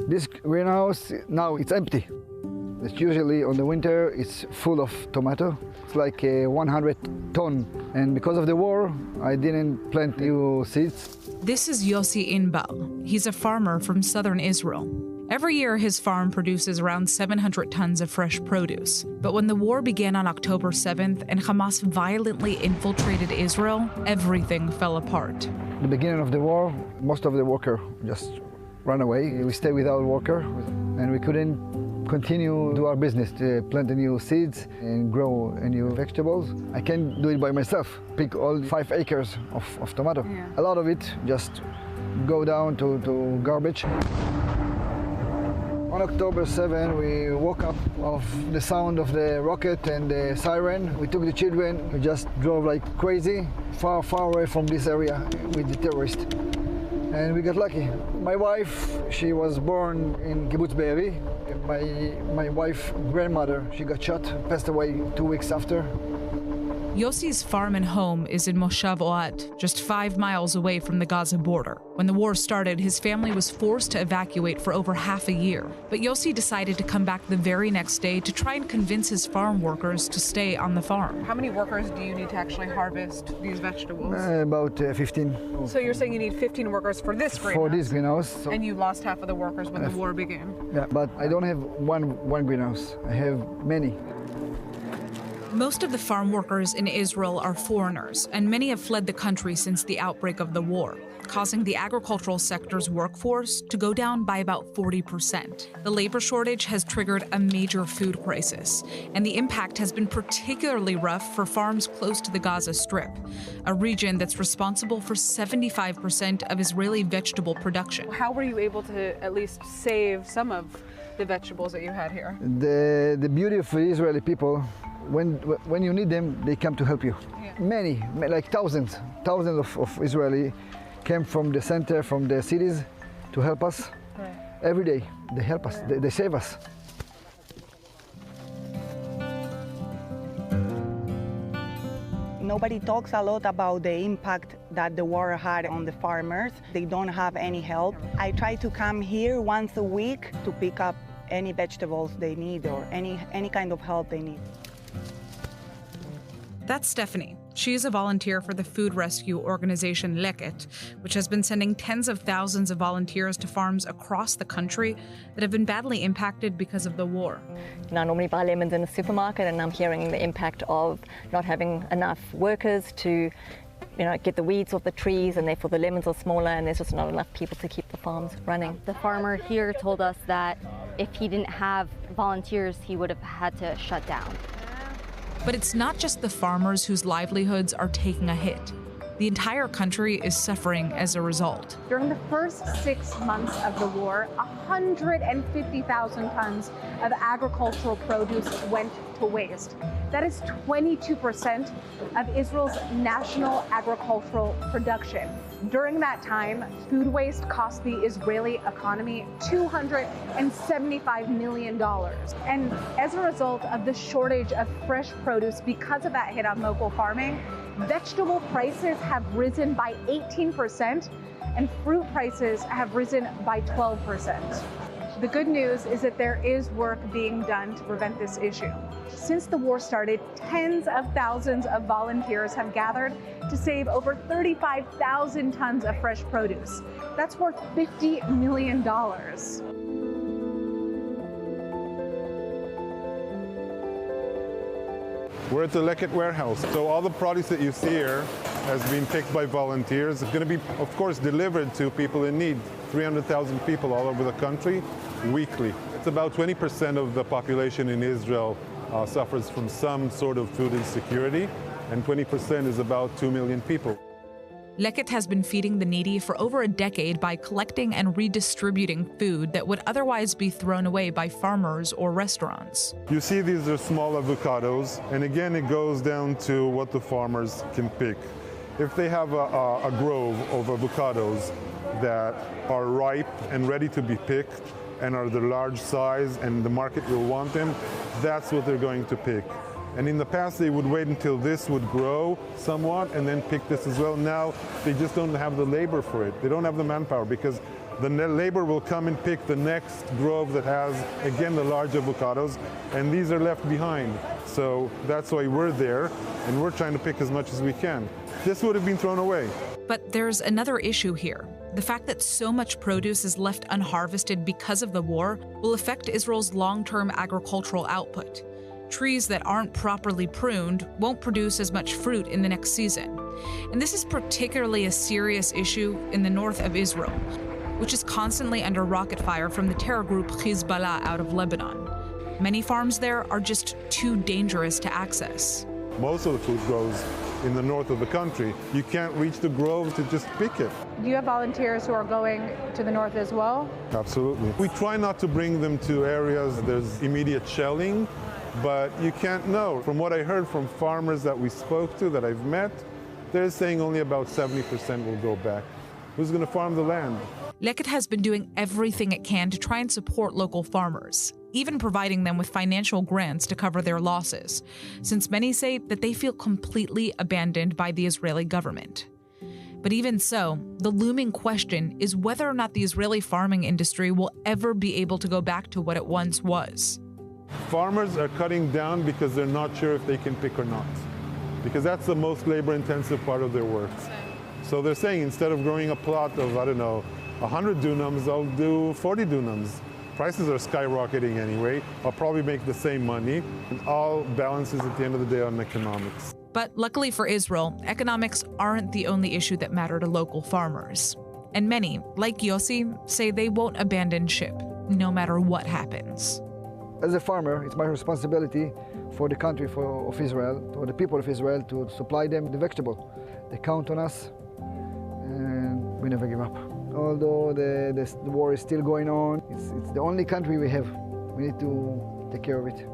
This greenhouse, now it's empty. It's usually on the winter, it's full of tomato. It's like 100 ton. And because of the war, I didn't plant new seeds. This is Yossi Inbal. He's a farmer from southern Israel. Every year, his farm produces around 700 tons of fresh produce. But when the war began on October 7th and Hamas violently infiltrated Israel, everything fell apart. At the beginning of the war, most of the workers just ran away. We stayed without worker, and we couldn't continue do our business, to plant new seeds and grow new vegetables. I can't do it by myself, pick all 5 acres of tomato. Yeah. A lot of it just go down to garbage. On October 7, we woke up of the sound of the rocket and the siren. We took the children, we just drove like crazy, far away from this area with the terrorists. And we got lucky. My wife, she was born in Kibbutz Be'eri. My wife's grandmother, she got shot, passed away 2 weeks after. Yossi's farm and home is in Moshav Oat, just 5 miles away from the Gaza border. When the war started, his family was forced to evacuate for over half a year. But Yossi decided to come back the very next day to try and convince his farm workers to stay on the farm. How many workers do you need to actually harvest these vegetables? About 15. So you're saying you need 15 workers for this greenhouse? For this greenhouse. So and you lost half of the workers when the war began? Yeah, but I don't have one greenhouse. I have many. Most of the farm workers in Israel are foreigners, and many have fled the country since the outbreak of the war, causing the agricultural sector's workforce to go down by about 40%. The labor shortage has triggered a major food crisis, and the impact has been particularly rough for farms close to the Gaza Strip, a region that's responsible for 75% of Israeli vegetable production. How were you able to at least save some of the vegetables that you had here? The beauty of the Israeli people, when you need them, they come to help you. Yeah. Many, like thousands of Israeli came from the center, from the cities to help us. Right. Every day, they help us, they save us. Nobody talks a lot about the impact that the war had on the farmers. They don't have any help. I try to come here once a week to pick up any vegetables they need or any kind of help they need. That's Stephanie. She's a volunteer for the food rescue organization Leket, which has been sending tens of thousands of volunteers to farms across the country that have been badly impacted because of the war. I normally buy lemons in the supermarket, and I'm hearing the impact of not having enough workers to get the weeds off the trees, and therefore the lemons are smaller, and there's just not enough people to keep the farms running. The farmer here told us that if he didn't have volunteers, he would have had to shut down. But it's not just the farmers whose livelihoods are taking a hit. The entire country is suffering as a result. During the first 6 months of the war, 150,000 tons of agricultural produce went to waste. That is 22% of Israel's national agricultural production. During that time, food waste cost the Israeli economy $275 million. And as a result of the shortage of fresh produce because of that hit on local farming, vegetable prices have risen by 18% and fruit prices have risen by 12%. The good news is that there is work being done to prevent this issue. Since the war started, tens of thousands of volunteers have gathered to save over 35,000 tons of fresh produce. That's worth $50 million. We're at the Leket warehouse. So all the produce that you see here has been picked by volunteers. It's going to be, of course, delivered to people in need. 300,000 people all over the country weekly. It's about 20% of the population in Israel suffers from some sort of food insecurity, and 20% is about 2 million people. Leket has been feeding the needy for over a decade by collecting and redistributing food that would otherwise be thrown away by farmers or restaurants. You see these are small avocados, and again it goes down to what the farmers can pick. If they have a grove of avocados that are ripe and ready to be picked and are the large size and the market will want them, that's what they're going to pick. And in the past, they would wait until this would grow somewhat and then pick this as well. Now, they just don't have the labor for it. They don't have the manpower because The labor will come and pick the next grove that has, again, the large avocados, and these are left behind. So that's why we're there, and we're trying to pick as much as we can. This would have been thrown away. But there's another issue here. The fact that so much produce is left unharvested because of the war will affect Israel's long-term agricultural output. Trees that aren't properly pruned won't produce as much fruit in the next season. And this is particularly a serious issue in the north of Israel, which is constantly under rocket fire from the terror group Hezbollah out of Lebanon. Many farms there are just too dangerous to access. Most of the food grows in the north of the country. You can't reach the grove to just pick it. Do you have volunteers who are going to the north as well? Absolutely. We try not to bring them to areas there's immediate shelling, but you can't know. From what I heard from farmers that we spoke to, that I've met, they're saying only about 70% will go back. Who's going to farm the land? Leket has been doing everything it can to try and support local farmers, even providing them with financial grants to cover their losses, since many say that they feel completely abandoned by the Israeli government. But even so, the looming question is whether or not the Israeli farming industry will ever be able to go back to what it once was. Farmers are cutting down because they're not sure if they can pick or not, because that's the most labor-intensive part of their work. So they're saying instead of growing a plot of, 100 dunams, I'll do 40 dunams. Prices are skyrocketing anyway. I'll probably make the same money. It all balances at the end of the day on economics. But luckily for Israel, economics aren't the only issue that matter to local farmers. And many, like Yossi, say they won't abandon ship, no matter what happens. As a farmer, it's my responsibility for the country of Israel, for the people of Israel, to supply them the vegetable. They count on us, and we never give up. Although the war is still going on, it's the only country we have. We need to take care of it.